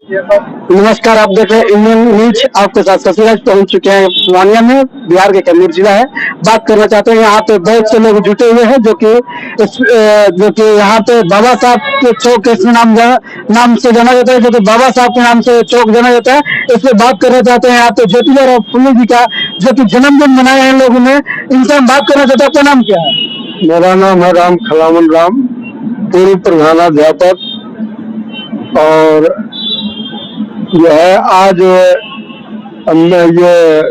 नमस्कार, आप देख रहे हैं इंडियन न्यूज। आपके साथ शशिराज पहुंच चुके हैं पूर्णिया में, बिहार के कैमूर जिला है। बात करना चाहते हैं, यहाँ पे बहुत से लोग जुटे हुए हैं जो कि यहाँ पे बाबा साहब के चौक के नाम से जाना जाता है, जो कि बाबा साहब के नाम से चौक जाना जाता है। इसलिए बात करना चाहते हैं यहाँ पे ज्योतिबा फुले जी का, जो कि जन्मदिन मनाए हैं लोगों ने। इनसे हम बात करना चाहते हैं। आपका नाम क्या है? मेरा नाम है राम खलावन राम, पूर्व प्रधानाध्यापक। और यह आज ये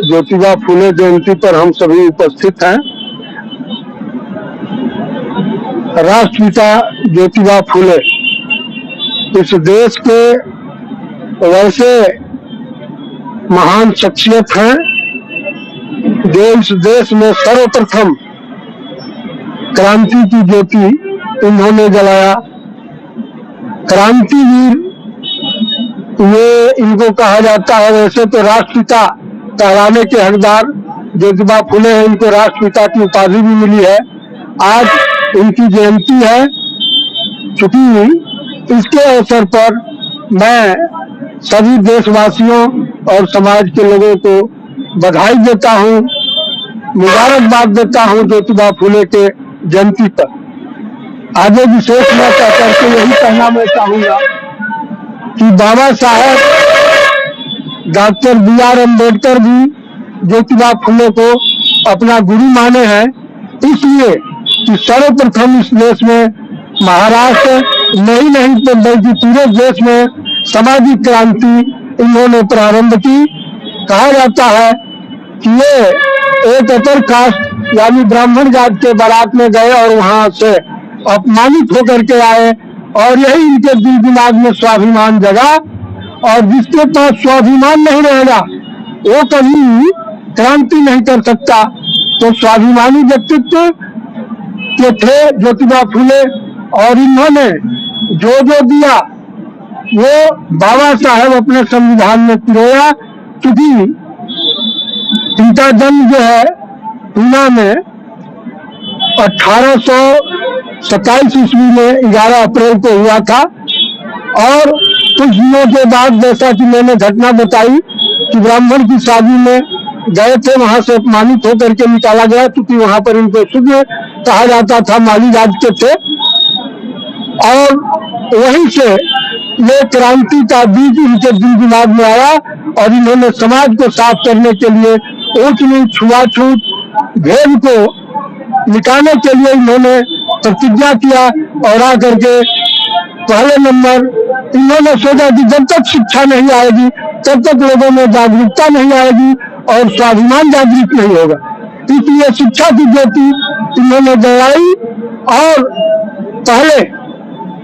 ज्योतिबा फुले जयंती पर हम सभी उपस्थित हैं। राष्ट्रपिता ज्योतिबा फुले इस देश के वैसे महान शख्सियत हैं जो इस देश में सर्वप्रथम क्रांति की ज्योति इन्होंने जलाया। क्रांतिवीर ये इनको कहा जाता है। वैसे तो राष्ट्रपिता कहलाने के हकदार ज्योतिबा फुले हैं, इनको राष्ट्रपिता की उपाधि भी मिली है। आज इनकी जयंती है। चूंकि इसके अवसर पर मैं सभी देशवासियों और समाज के लोगों को बधाई देता हूँ, मुबारकबाद देता हूँ ज्योतिबा फुले के जयंती पर। आगे विशेष में करके यही कहना मैं चाहूंगा कि बाबा साहब डॉक्टर B.R. अम्बेडकर भी ज्योतिबा फुले को अपना गुरु माने हैं। इसलिए कि सर्वप्रथम इस देश में महाराष्ट्र नहीं तो बल्कि पूरे देश में सामाजिक क्रांति इन्होंने प्रारंभ की। कहा जाता है कि ये एक अपर कास्ट यानी ब्राह्मण जात के बारात में गए और वहां से अपमानित होकर के आए, और यही इनके दिल दिमाग में स्वाभिमान जगा। और जिसके पास स्वाभिमान नहीं रहेगा वो कभी क्रांति नहीं कर सकता। तो स्वाभिमानी व्यक्तित्व के थे ज्योतिबा फुले, और इन्होंने जो दिया वो बाबा साहब अपने संविधान में पिरोया। क्योंकि इनका जन्म जो है पूना में 1827 ईस्वी में 11 अप्रैल को हुआ था। और कुछ दिनों के बाद जैसा कि मैंने घटना बताई कि ब्राह्मण की शादी में गए थे, वहां से अपमानित होकर के निकाला गया, क्योंकि वहां पर इनको शूद्र कहा जाता था, माली जात के थे। और वहीं से ये क्रांति का बीज इनके दिल दिमाग में आया, और इन्होंने समाज को साफ करने के लिए, ऊंच नीच छुआछूत भेद को मिटाने के लिए इन्होंने प्रतिज्ञा किया। और आकर के पहले नंबर इन्होंने सोचा कि जब तक शिक्षा नहीं आएगी तब तक लोगों में जागरूकता नहीं आएगी और स्वाभिमान जागृत नहीं होगा। इसलिए शिक्षा की ज्योति इन्होंने जलाई। और पहले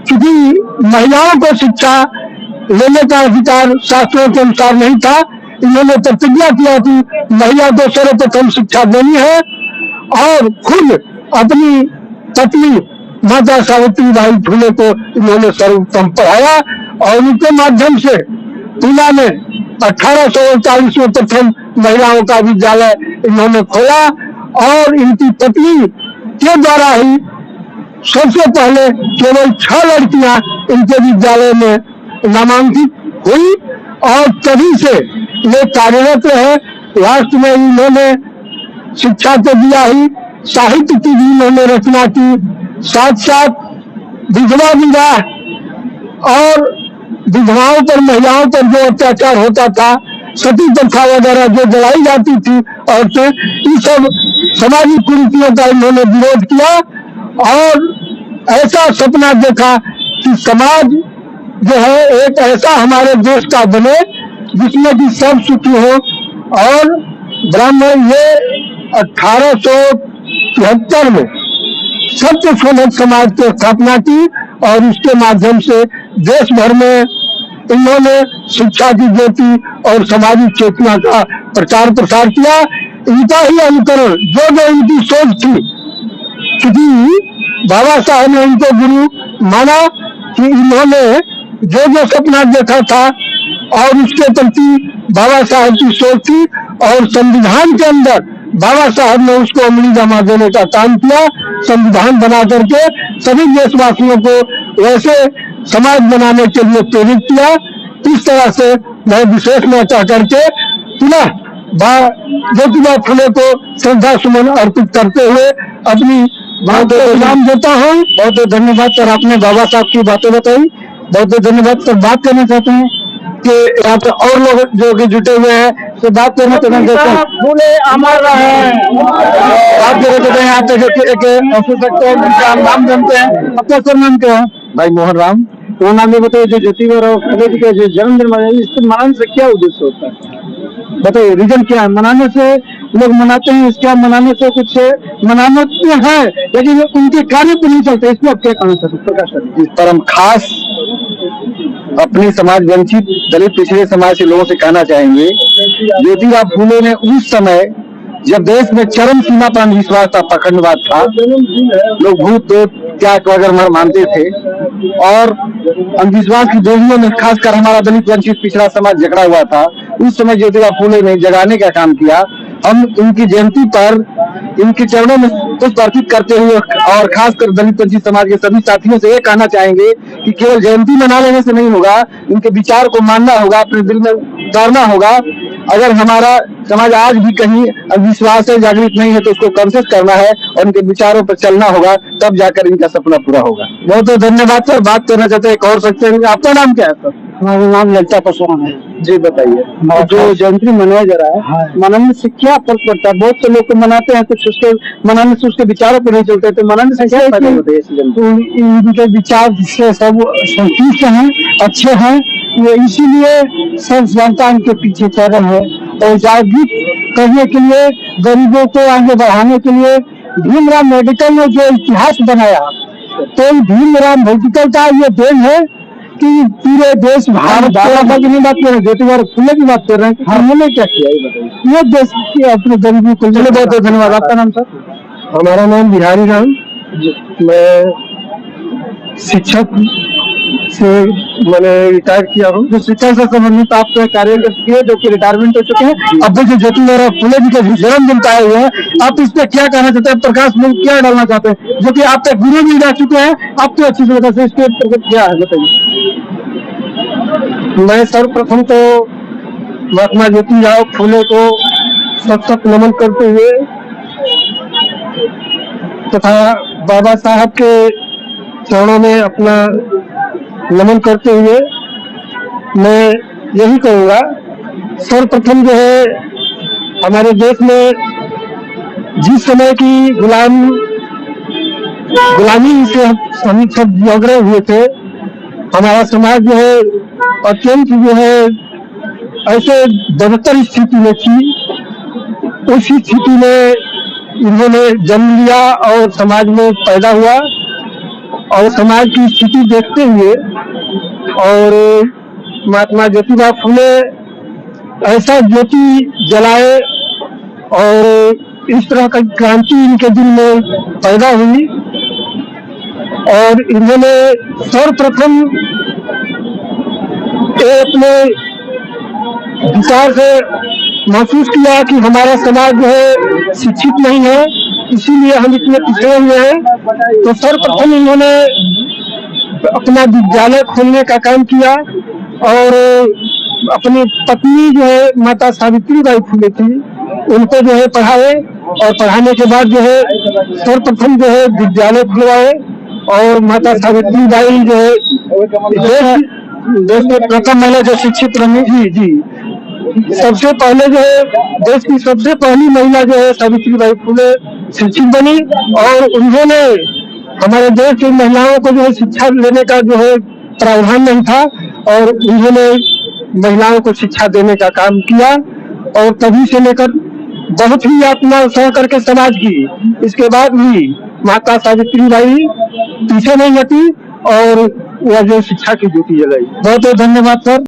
चूंकि महिलाओं को शिक्षा लेने का अधिकार शास्त्रों के अनुसार नहीं था, इन्होंने प्रतिज्ञा किया कि महिला को सर्वप्रथम शिक्षा देनी है, और खुद अपनी पत्नी माता सावित्रीबाई फुले को इन्होंने सर्वप्रथम पढ़ाया। और उनके माध्यम से पूना में 1848 में प्रथम महिलाओं का विद्यालय इन्होंने खोला। और इनकी पत्नी के द्वारा ही सबसे पहले केवल 6 लड़कियां इनके विद्यालय में नामांकित हुई, और तभी से ये कार्यरत रहे। लास्ट में इन्होंने शिक्षा तो दिया ही, साहित्य की भी इन्होंने रचना की। साथ साथ विधवा विवाह और विधवाओं पर, महिलाओं पर जो अत्याचार होता था, सती प्रथा वगैरह जो जलाई जाती थी औरतें, इन सब सामाजिक कुरीतियों का इन्होंने विरोध किया। और ऐसा सपना देखा कि समाज जो है एक ऐसा हमारे देश का बने जिसमें कि सब सुखी हो। और ब्राह्मण ये 1873 में सत्य शोधक समाज की स्थापना की, और इसके माध्यम से देश भर में इन्होंने शिक्षा की ज्योति और सामाजिक चेतना का प्रचार प्रसार किया। इनका ही अनुकरण जो इनकी सोच थी, क्योंकि बाबा साहब ने इनको गुरु माना कि इन्होंने जो सपना देखा था और उसके प्रति बाबा साहब की सोच थी, और संविधान के अंदर बाबा साहब ने उसको अमली जमा देने का काम किया। संविधान बना करके सभी देशवासियों को वैसे समाज बनाने के लिए प्रेरित किया। इस तरह से मैं विशेष में कह करके पुनः ज्योतिबा फुले को श्रद्धा सुमन अर्पित करते हुए अपनी बात को विराम देता हूँ। बहुत बहुत धन्यवाद सर, आपने बाबा साहब की बातें बताई, बहुत बहुत धन्यवाद सर। बात करना चाहते हैं कि यहाँ पे और लोग जो कि जुटे हुए हैं तो बात करना चाहते हैं। फूले अमर रहे, बात करना चाहते हैं यहाँ पे जो कि एक ऑफिसर हैं जिनका नाम जानते हैं। आपका सर नाम क्या है? भाई मोहन राम। तो नाम ये बताइए, जो ज्योतिबा फुले जी का जो जन्मदिन मनाया, इससे मनाने से क्या उद्देश्य होता है? बताइए, रीजन क्या है मनाने से? लोग मनाते हैं, इसका मनाने से कुछ मनाने तो है लेकिन उनके कार्य पर नहीं चलते, इसमें आप क्या कहना चाहते हैं प्रकाश सर? इस पर हम खास अपने समाज वंचित दलित पिछड़े समाज के लोगों से कहना चाहेंगे, ज्योतिबा फुले ने उस समय जब देश में चरम सीमा पर अंधविश्वास था, पखंडवाद था, लोग भूत प्रेत क्या वगैरह मानते थे और अंधविश्वास की दोहियों में खासकर हमारा दलित वंचित पिछड़ा समाज जकड़ा हुआ था। उस समय ज्योतिबा फुले ने जगाने का काम किया। हम उनकी जयंती पर इनके चरणों में पुष्प अर्पित करते हुए और खासकर दलित वंचित समाज के सभी साथियों से ये कहना चाहेंगे कि केवल जयंती मना लेने से नहीं होगा, इनके विचार को मानना होगा, अपने दिल में उतारना होगा। अगर हमारा समाज आज भी कहीं अविश्वास है, जागृत नहीं है, तो उसको कंसेस करना है और उनके विचारों पर चलना होगा, तब जाकर इनका सपना पूरा होगा। बहुत बहुत धन्यवाद सर। बात करना चाहते हैं एक और सकते हैं, आपका नाम क्या है सर? हमारा नाम ललिता पासवान है। जी बताइए, जो जयंती मनाया जा रहा है, मनाने से क्या फर्क पड़ता है? बहुत से लोग को मनाते हैं, कुछ उसके मनाने से उसके विचारों पर नहीं चलते, तो मनाने से क्या फायदा होता है? इनके विचार से सब संतुष्ट हैं, अच्छे हैं, ये इसीलिए सब जनता इनके पीछे चल रहे हैं। और जागृत करने के लिए, गरीबों को आगे बढ़ाने के लिए भीमराव मेडिकल ने जो इतिहास बनाया, तो भीमराव मेडिकल का ये देन है कि पूरे देश भारत की नहीं बात कर रहे हैं, ज्योतिबा फुले की बात कर रहे हैं। हमने क्या किया ये बताइए, ये देश की अपने गरीबी को। चलिए बहुत बहुत धन्यवाद। आपका नाम सर? हमारा नाम बिहारी राम। मैं शिक्षक से मैंने रिटायर किया हूँ। जो शिक्षा से संबंधित आप कार्य किए जो कि रिटायरमेंट हो चुके हैं, अब जो ज्योतिबा फुले जी का जन्मदिन पाए हुए हैं, आप इस पे क्या कहना चाहते हैं? प्रकाश में क्या डालना चाहते हैं, जो कि आप तक गुरु भी जा चुके हैं, आप तो अच्छी से बता सकते, इसके ऊपर क्या है बताइए। मैं सर्वप्रथम तो महात्मा ज्योतिबा फुले को सत नमन करते हुए तथा बाबा साहब के चरणों में अपना नमन करते हुए मैं यही कहूँगा, सर्वप्रथम जो है हमारे देश में जिस समय की गुलामी से हम सब झगड़े हुए थे, हमारा समाज जो है अत्यंत जो है ऐसे बदतर स्थिति में थी। उस स्थिति में इन्होंने जन्म लिया और समाज में पैदा हुआ और समाज की स्थिति देखते हुए और महात्मा ज्योतिबा फुले ऐसा ज्योति जलाए और इस तरह का क्रांति इनके दिल में पैदा हुई और इन्होंने सर्वप्रथम अपने विचार से महसूस किया कि हमारा समाज जो है शिक्षित नहीं है, इसीलिए हम इतने पिछड़े हुए हैं। तो सर्वप्रथम इन्होंने अपना विद्यालय खोलने का काम किया और अपनी पत्नी जो है माता सावित्रीबाई फुले थी, उनको जो है पढ़ाए और पढ़ाने के बाद जो है सर्वप्रथम जो है विद्यालय खुलवाए और माता सावित्रीबाई जो है देश में प्रथम महिला जो शिक्षित रही। जी सबसे पहले जो है देश की सबसे पहली महिला जो है सावित्रीबाई फुले शिक्षित बनी और उन्होंने हमारे देश की महिलाओं को जो है शिक्षा लेने का जो है प्रावधान नहीं था और उन्होंने महिलाओं को शिक्षा देने का काम किया और तभी से लेकर बहुत ही यातना सह करके समाज की। इसके बाद भी माता सावित्रीबाई पीछे नहीं हटी और वह जो शिक्षा की ड्यूटी जलाई। बहुत बहुत धन्यवाद सर।